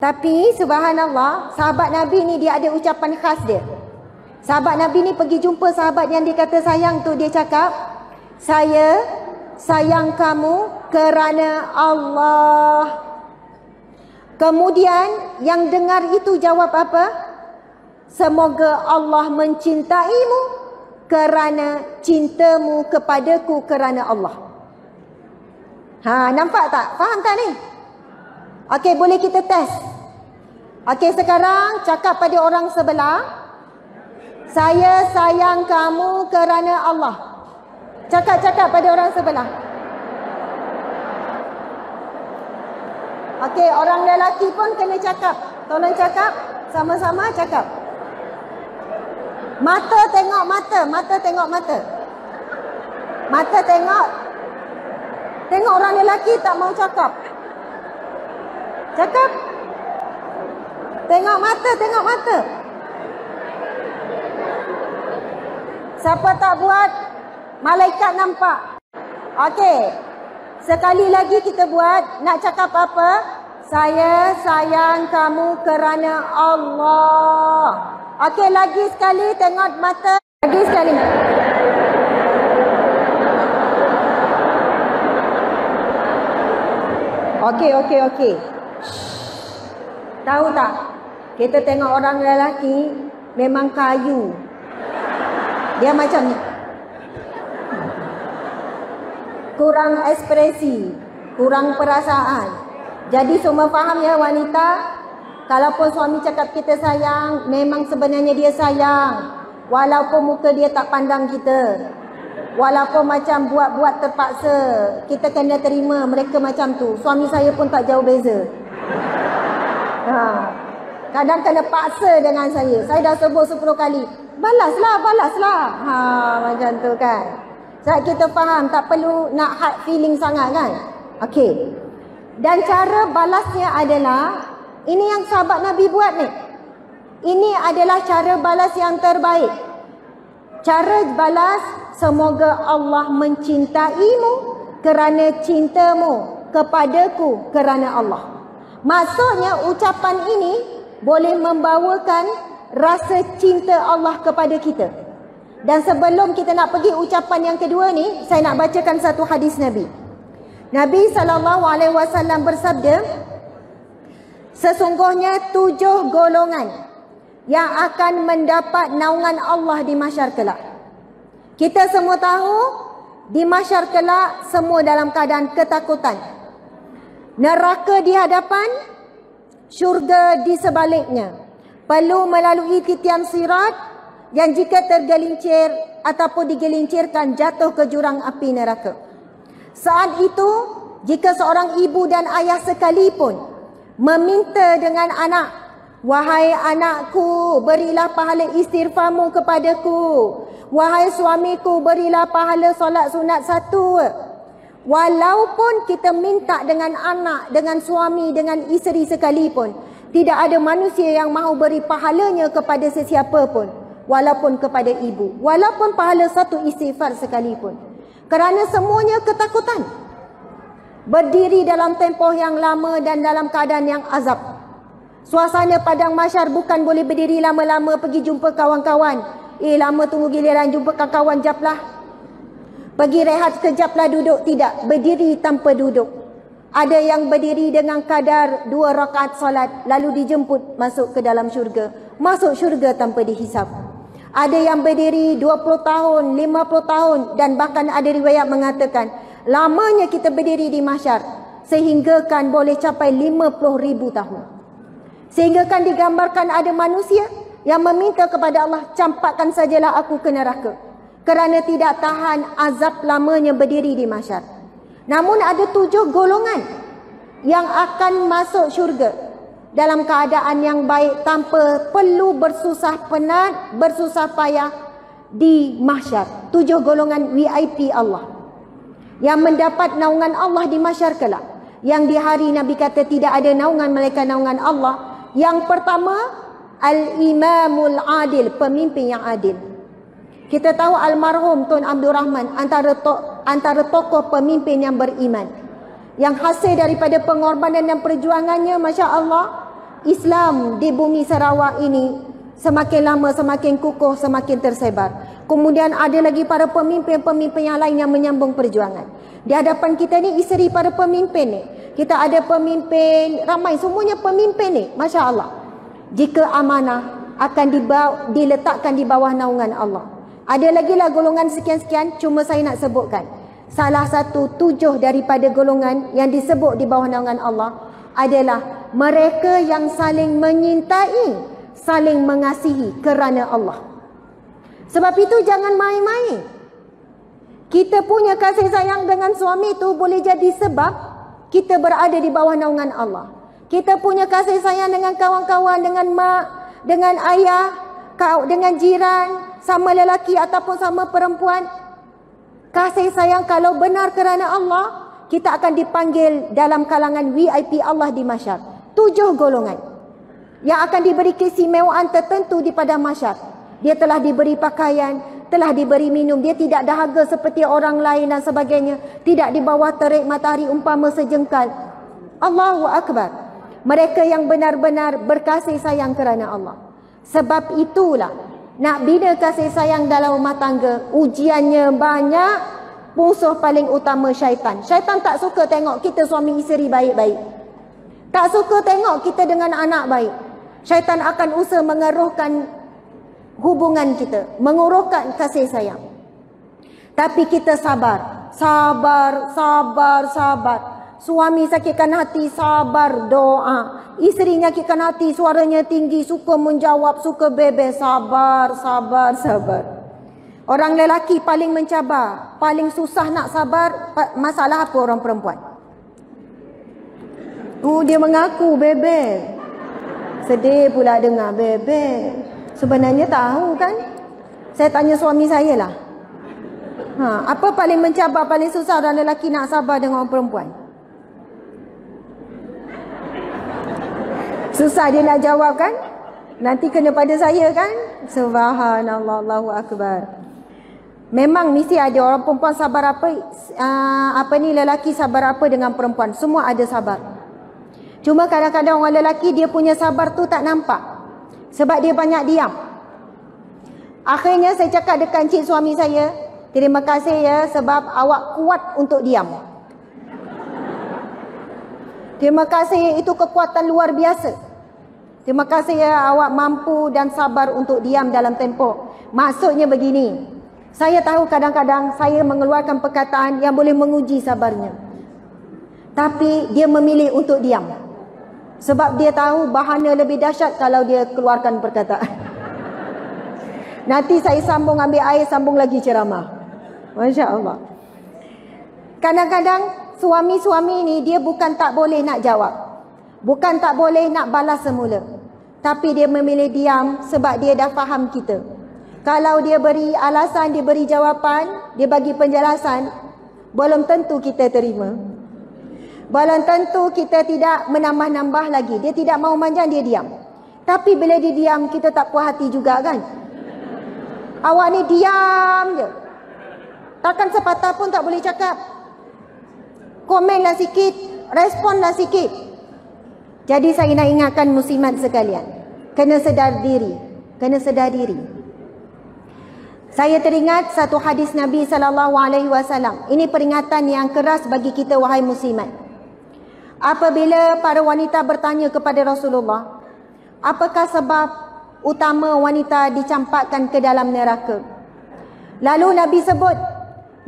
Tapi subhanallah, sahabat Nabi ni dia ada ucapan khas dia. Sahabat Nabi ni pergi jumpa sahabat yang dia kata sayang tu, dia cakap, saya sayang kamu kerana Allah. Kemudian yang dengar itu jawab apa? Semoga Allah mencintaimu kerana cintamu kepadaku kerana Allah. Nampak tak? Faham tak ni? Okey, boleh kita test. Okey, sekarang cakap pada orang sebelah, saya sayang kamu kerana Allah. Cakap pada orang sebelah. Okey, orang lelaki pun kena cakap. Tolong cakap, sama-sama cakap. Mata tengok mata, mata tengok mata. Mata tengok. Tengok orang lelaki tak mau cakap. Cakap. Tengok mata, tengok mata. Siapa tak buat, malaikat nampak. Okey. Sekali lagi kita buat, nak cakap apa? Saya sayang kamu kerana Allah. Okey, lagi sekali tengok mata. Lagi sekali. Okey. Tahu tak? Kita tengok orang lelaki memang kayu. Dia macam ni. Kurang ekspresi, kurang perasaan. Jadi semua faham ya wanita? Kalaupun suami cakap kita sayang, memang sebenarnya dia sayang. Walaupun muka dia tak pandang kita. Walaupun macam buat-buat terpaksa, kita kena terima mereka macam tu. Suami saya pun tak jauh beza. Kadang kena paksa dengan saya. Saya dah sebut 10 kali. Balaslah. Macam tu kan. Sebab kita faham, tak perlu nak hard feeling sangat kan. Okey. Dan cara balasnya adalah, ini yang sahabat Nabi buat ni. Ini adalah cara balas yang terbaik. Cara balas, semoga Allah mencintaimu kerana cintamu kepadaku kerana Allah. Maksudnya ucapan ini boleh membawakan rasa cinta Allah kepada kita. Dan sebelum kita nak pergi ucapan yang kedua ni, saya nak bacakan satu hadis Nabi. Nabi SAW bersabda, sesungguhnya 7 golongan yang akan mendapat naungan Allah di mahsyar kelak. Kita semua tahu, di mahsyar kelak semua dalam keadaan ketakutan. Neraka di hadapan, syurga di sebaliknya. Perlu melalui titian sirat yang jika tergelincir ataupun digelincirkan jatuh ke jurang api neraka. Saat itu, jika seorang ibu dan ayah sekalipun meminta dengan anak, wahai anakku, berilah pahala istighfarmu kepadaku. Wahai suamiku, berilah pahala solat sunat 1. Walaupun kita minta dengan anak, dengan suami, dengan isteri sekalipun, tidak ada manusia yang mahu beri pahalanya kepada sesiapa pun, walaupun kepada ibu, walaupun pahala 1 istighfar sekalipun. Kerana semuanya ketakutan. Berdiri dalam tempoh yang lama dan dalam keadaan yang azab. Suasana padang mahsyar bukan boleh berdiri lama-lama pergi jumpa kawan-kawan. Lama tunggu giliran jumpa kawan-kawan, japlah. Pergi rehat sekejap lah, duduk. Tidak, berdiri tanpa duduk. Ada yang berdiri dengan kadar 2 rakaat solat, lalu dijemput masuk ke dalam syurga. Masuk syurga tanpa dihisap. Ada yang berdiri 20 tahun, 50 tahun, dan bahkan ada riwayat mengatakan, lamanya kita berdiri di mahsyar, sehinggakan boleh capai 50,000 tahun. Sehinggakan digambarkan ada manusia yang meminta kepada Allah, campakkan sajalah aku ke neraka, kerana tidak tahan azab lamanya berdiri di mahsyar. Namun ada 7 golongan yang akan masuk syurga dalam keadaan yang baik tanpa perlu bersusah penat, bersusah payah di mahsyar. 7 golongan VIP Allah yang mendapat naungan Allah di mahsyar kelak. Yang di hari Nabi kata tidak ada naungan melainkan naungan Allah. Yang pertama, Al-Imamul Adil, pemimpin yang adil. Kita tahu almarhum Tun Abdul Rahman antara tokoh pemimpin yang beriman, yang hasil daripada pengorbanan dan perjuangannya, Masya Allah, Islam di bumi Sarawak ini semakin lama semakin kukuh, semakin tersebar. Kemudian ada lagi para pemimpin-pemimpin yang lain yang menyambung perjuangan. Di hadapan kita ni isteri para pemimpin ni. Kita ada pemimpin, ramai semuanya pemimpin ni, Masya Allah. Jika amanah akan diletakkan di bawah naungan Allah. Ada lagi lah golongan sekian-sekian, cuma saya nak sebutkan. Salah satu 7 daripada golongan yang disebut di bawah naungan Allah adalah mereka yang saling menyintai, saling mengasihi kerana Allah. Sebab itu jangan main-main. Kita punya kasih sayang dengan suami itu boleh jadi sebab kita berada di bawah naungan Allah. Kita punya kasih sayang dengan kawan-kawan, dengan mak, dengan ayah, dengan jiran, sama lelaki ataupun sama perempuan. Kasih sayang kalau benar kerana Allah, kita akan dipanggil dalam kalangan VIP Allah di mahsyar. 7 golongan yang akan diberi keistimewaan tertentu di padang mahsyar. Dia telah diberi pakaian, telah diberi minum, dia tidak dahaga seperti orang lain dan sebagainya, tidak di bawah terik matahari umpama sejengkal. Allahu Akbar. Mereka yang benar-benar berkasih sayang kerana Allah. Sebab itulah nak bina kasih sayang dalam rumah tangga, ujiannya banyak. Musuh paling utama syaitan. Syaitan tak suka tengok kita suami isteri baik-baik. Tak suka tengok kita dengan anak baik. Syaitan akan usaha mengeruhkan hubungan kita, menguruhkan kasih sayang. Tapi kita sabar. Sabar. Suami sakitkan hati, sabar, doa. Isteri nyakitkan hati, suaranya tinggi, suka menjawab, suka bebel, sabar. Orang lelaki paling mencabar, paling susah nak sabar. Masalah apa orang perempuan? Dia mengaku bebel. Sedih pula dengar bebel. Sebenarnya tahu kan? Saya tanya suami saya lah. Apa paling mencabar, paling susah orang lelaki nak sabar dengan orang perempuan? Susah dia nak jawab kan? Nanti kena pada saya kan? Subhanallah, Allahu Akbar. Memang mesti ada orang perempuan sabar lelaki sabar apa dengan perempuan. Semua ada sabar. Cuma kadang-kadang orang lelaki dia punya sabar tu tak nampak. Sebab dia banyak diam. Akhirnya saya cakap dekat encik suami saya, terima kasih ya sebab awak kuat untuk diam. Terima kasih, itu kekuatan luar biasa. Terima kasih ya awak mampu dan sabar untuk diam dalam tempoh. Maksudnya begini, saya tahu kadang-kadang saya mengeluarkan perkataan yang boleh menguji sabarnya. Tapi dia memilih untuk diam. Sebab dia tahu bahana lebih dahsyat kalau dia keluarkan perkataan. Nanti saya sambung ambil air, sambung lagi ceramah. Masya Allah. Kadang-kadang suami-suami ni dia bukan tak boleh nak jawab. Bukan tak boleh nak balas semula. Tapi dia memilih diam sebab dia dah faham kita. Kalau dia beri alasan, dia beri jawapan, dia bagi penjelasan, belum tentu kita terima. Belum tentu kita tidak menambah-nambah lagi. Dia tidak mau manjang, dia diam. Tapi bila dia diam, kita tak puas hati juga kan? Awak ni diam je. Takkan sepatah pun tak boleh cakap. Komenlah sikit, responlah sikit. Jadi saya nak ingatkan muslimat sekalian, kena sedar diri. Kena sedar diri. Saya teringat satu hadis Nabi SAW. Ini peringatan yang keras bagi kita wahai muslimat. Apabila para wanita bertanya kepada Rasulullah, apakah sebab utama wanita dicampakkan ke dalam neraka? Lalu Nabi sebut,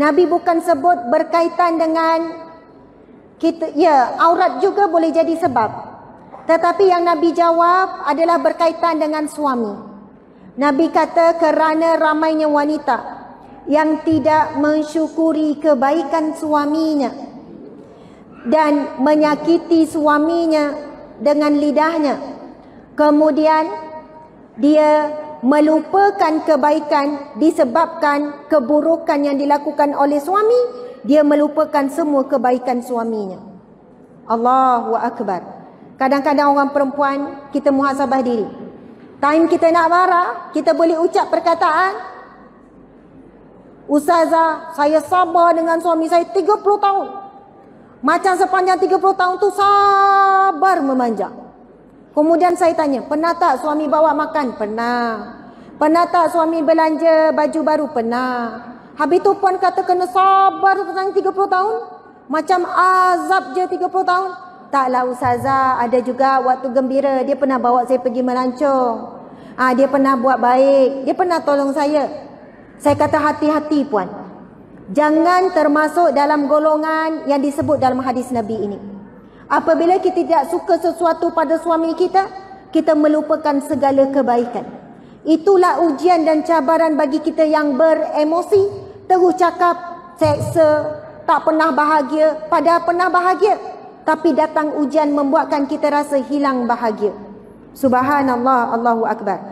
Nabi bukan sebut berkaitan dengan kita, ya, aurat juga boleh jadi sebab. Tetapi yang Nabi jawab adalah berkaitan dengan suami. Nabi kata kerana ramainya wanita yang tidak mensyukuri kebaikan suaminya dan menyakiti suaminya dengan lidahnya. Kemudian dia melupakan kebaikan disebabkan keburukan yang dilakukan oleh suami, dia melupakan semua kebaikan suaminya. Allahu Akbar. Kadang-kadang orang perempuan kita muhasabah diri. Time kita nak marah, kita boleh ucap perkataan, Ustazah, saya sabar dengan suami saya 30 tahun. Macam sepanjang 30 tahun tu sabar memanjang. Kemudian saya tanya, pernah tak suami bawa makan? Pernah. Pernah tak suami belanja baju baru? Pernah. Habis tu puan kata kena sabar tentang 30 tahun? Macam azab je 30 tahun? Taklah ustazah, ada juga waktu gembira. Dia pernah bawa saya pergi melancong. Dia pernah buat baik. Dia pernah tolong saya. Saya kata hati-hati puan. Jangan termasuk dalam golongan yang disebut dalam hadis Nabi ini. Apabila kita tidak suka sesuatu pada suami kita, kita melupakan segala kebaikan. Itulah ujian dan cabaran bagi kita yang beremosi, terus cakap, seksa, tak pernah bahagia, padahal pernah bahagia. Tapi datang ujian membuatkan kita rasa hilang bahagia. Subhanallah, Allahu Akbar.